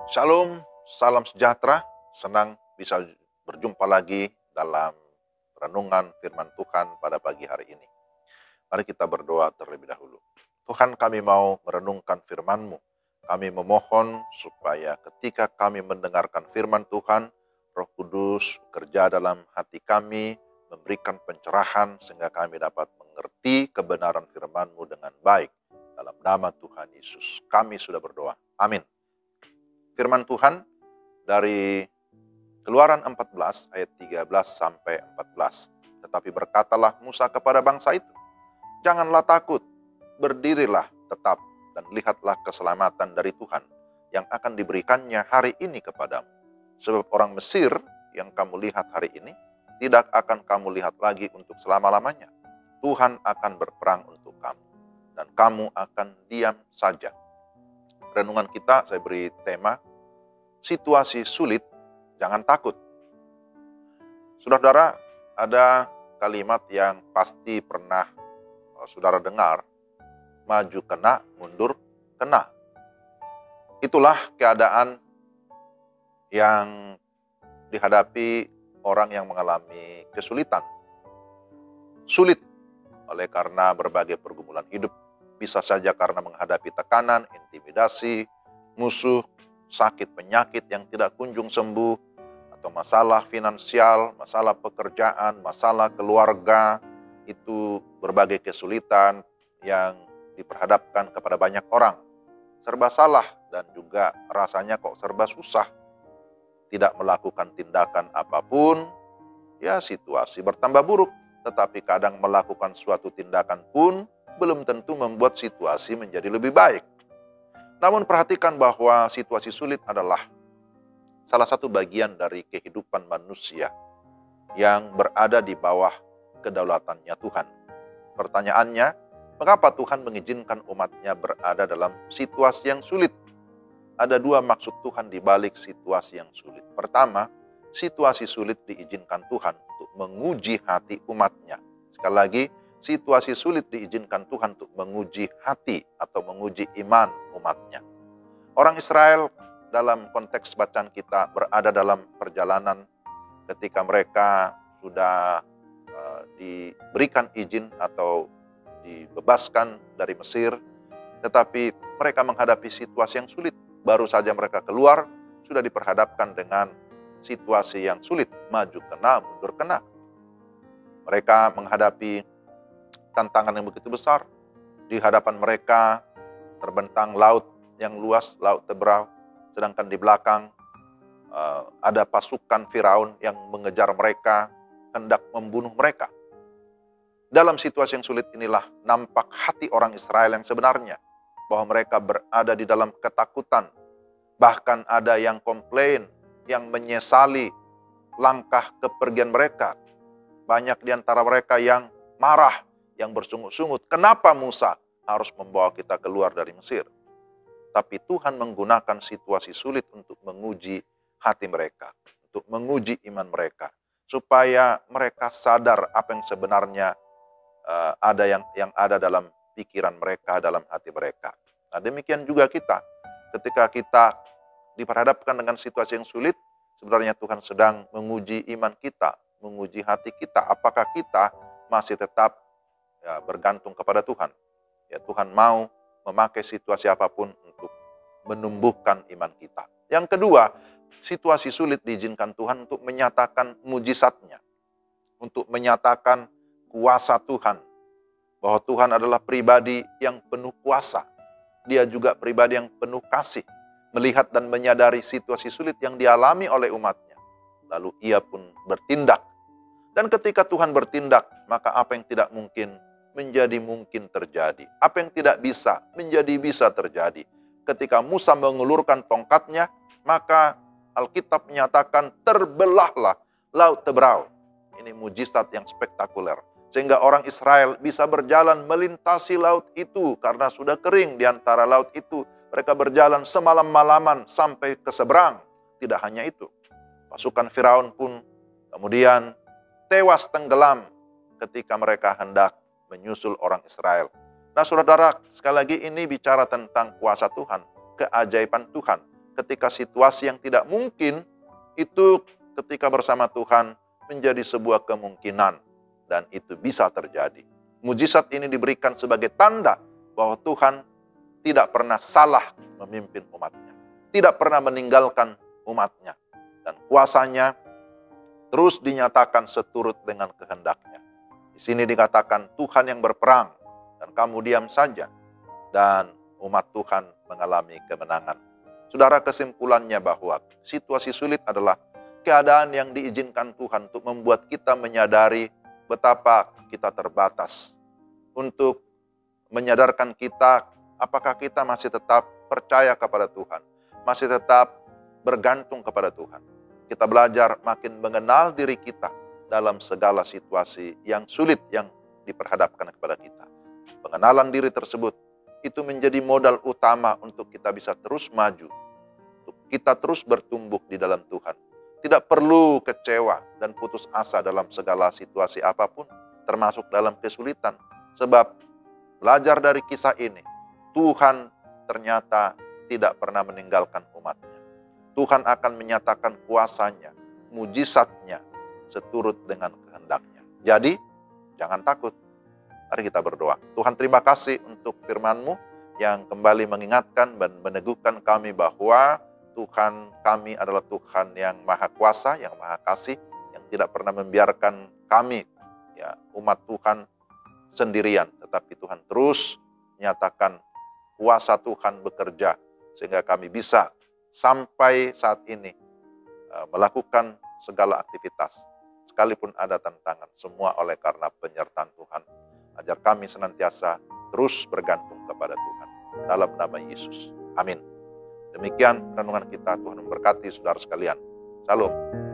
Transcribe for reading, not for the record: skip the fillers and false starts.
Shalom, salam sejahtera. Senang bisa berjumpa lagi dalam renungan firman Tuhan pada pagi hari ini. Mari kita berdoa terlebih dahulu. Tuhan, kami mau merenungkan firman-Mu. Kami memohon supaya ketika kami mendengarkan firman Tuhan, Roh Kudus bekerja dalam hati kami, memberikan pencerahan sehingga kami dapat mengerti kebenaran firman-Mu dengan baik. Dalam nama Tuhan Yesus, kami sudah berdoa. Amin. Firman Tuhan dari Keluaran 14 ayat 13 sampai 14. Tetapi berkatalah Musa kepada bangsa itu, janganlah takut, berdirilah tetap dan lihatlah keselamatan dari Tuhan yang akan diberikannya hari ini kepadamu. Sebab orang Mesir yang kamu lihat hari ini tidak akan kamu lihat lagi untuk selama-lamanya. Tuhan akan berperang untuk kamu dan kamu akan diam saja. Renungan kita saya beri tema situasi sulit, jangan takut. Saudara-saudara, ada kalimat yang pasti pernah saudara dengar, maju kena, mundur kena. Itulah keadaan yang dihadapi orang yang mengalami kesulitan. Sulit oleh karena berbagai pergumulan hidup, bisa saja karena menghadapi tekanan, intimidasi, musuh, sakit penyakit yang tidak kunjung sembuh, atau masalah finansial, masalah pekerjaan, masalah keluarga, itu berbagai kesulitan yang diperhadapkan kepada banyak orang. Serba salah dan juga rasanya kok serba susah. Tidak melakukan tindakan apapun, ya situasi bertambah buruk. Tetapi kadang melakukan suatu tindakan pun belum tentu membuat situasi menjadi lebih baik. Namun perhatikan bahwa situasi sulit adalah salah satu bagian dari kehidupan manusia yang berada di bawah kedaulatannya Tuhan. Pertanyaannya, mengapa Tuhan mengizinkan umatnya berada dalam situasi yang sulit? Ada dua maksud Tuhan di balik situasi yang sulit. Pertama, situasi sulit diizinkan Tuhan untuk menguji hati umatnya. Sekali lagi, situasi sulit diizinkan Tuhan untuk menguji hati atau menguji iman umatnya. Orang Israel dalam konteks bacaan kita berada dalam perjalanan ketika mereka sudah diberikan izin atau dibebaskan dari Mesir, tetapi mereka menghadapi situasi yang sulit. Baru saja mereka keluar, sudah diperhadapkan dengan situasi yang sulit, maju kena, mundur kena. Mereka menghadapi tantangan yang begitu besar. Di hadapan mereka terbentang laut yang luas, laut Tebrau, sedangkan di belakang ada pasukan Firaun yang mengejar mereka, hendak membunuh mereka. Dalam situasi yang sulit inilah nampak hati orang Israel yang sebenarnya, bahwa mereka berada di dalam ketakutan. Bahkan ada yang komplain, yang menyesali langkah kepergian mereka. Banyak di antara mereka yang marah, yang bersungut-sungut. Kenapa Musa harus membawa kita keluar dari Mesir? Tapi Tuhan menggunakan situasi sulit untuk menguji hati mereka, untuk menguji iman mereka, supaya mereka sadar apa yang sebenarnya ada yang ada dalam pikiran mereka, dalam hati mereka. Nah, demikian juga kita, ketika kita diperhadapkan dengan situasi yang sulit, sebenarnya Tuhan sedang menguji iman kita, menguji hati kita. Apakah kita masih tetap bergantung kepada Tuhan? Ya, Tuhan mau memakai situasi apapun untuk menumbuhkan iman kita. Yang kedua, situasi sulit diizinkan Tuhan untuk menyatakan mujizatnya, untuk menyatakan kuasa Tuhan, bahwa Tuhan adalah pribadi yang penuh kuasa. Dia juga pribadi yang penuh kasih, melihat dan menyadari situasi sulit yang dialami oleh umatnya. Lalu ia pun bertindak. Dan ketika Tuhan bertindak, maka apa yang tidak mungkin menjadi mungkin terjadi. Apa yang tidak bisa menjadi bisa terjadi. Ketika Musa mengulurkan tongkatnya, maka Alkitab menyatakan terbelahlah laut Tebrau. Ini mujizat yang spektakuler. Sehingga orang Israel bisa berjalan melintasi laut itu karena sudah kering di antara laut itu. Mereka berjalan semalam-malaman sampai ke seberang. Tidak hanya itu, pasukan Firaun pun kemudian tewas tenggelam ketika mereka hendak menyusul orang Israel. Nah, saudara, sekali lagi ini bicara tentang kuasa Tuhan, keajaiban Tuhan, ketika situasi yang tidak mungkin, itu ketika bersama Tuhan menjadi sebuah kemungkinan. Dan itu bisa terjadi. Mujizat ini diberikan sebagai tanda bahwa Tuhan tidak pernah salah memimpin umatnya. Tidak pernah meninggalkan umatnya. Dan kuasanya terus dinyatakan seturut dengan kehendaknya. Di sini dikatakan Tuhan yang berperang dan kamu diam saja. Dan umat Tuhan mengalami kemenangan. Saudara, kesimpulannya bahwa situasi sulit adalah keadaan yang diizinkan Tuhan untuk membuat kita menyadari betapa kita terbatas. Untuk menyadarkan kita apakah kita masih tetap percaya kepada Tuhan. Masih tetap bergantung kepada Tuhan. Kita belajar makin mengenal diri kita dalam segala situasi yang sulit yang diperhadapkan kepada kita. Pengenalan diri tersebut itu menjadi modal utama untuk kita bisa terus maju. Untuk kita terus bertumbuh di dalam Tuhan. Tidak perlu kecewa dan putus asa dalam segala situasi apapun, termasuk dalam kesulitan. Sebab belajar dari kisah ini, Tuhan ternyata tidak pernah meninggalkan umatnya. Tuhan akan menyatakan kuasanya, mujizatnya, seturut dengan kehendaknya. Jadi, jangan takut. Mari kita berdoa. Tuhan, terima kasih untuk firman-Mu yang kembali mengingatkan dan meneguhkan kami bahwa Tuhan kami adalah Tuhan yang maha kuasa, yang maha kasih, yang tidak pernah membiarkan kami, ya umat Tuhan sendirian. Tetapi Tuhan terus menyatakan kuasa Tuhan bekerja, sehingga kami bisa sampai saat ini melakukan segala aktivitas. Sekalipun ada tantangan, semua oleh karena penyertaan Tuhan. Ajar kami senantiasa terus bergantung kepada Tuhan. Dalam nama Yesus. Amin. Demikian renungan kita. Tuhan memberkati saudara sekalian. Shalom.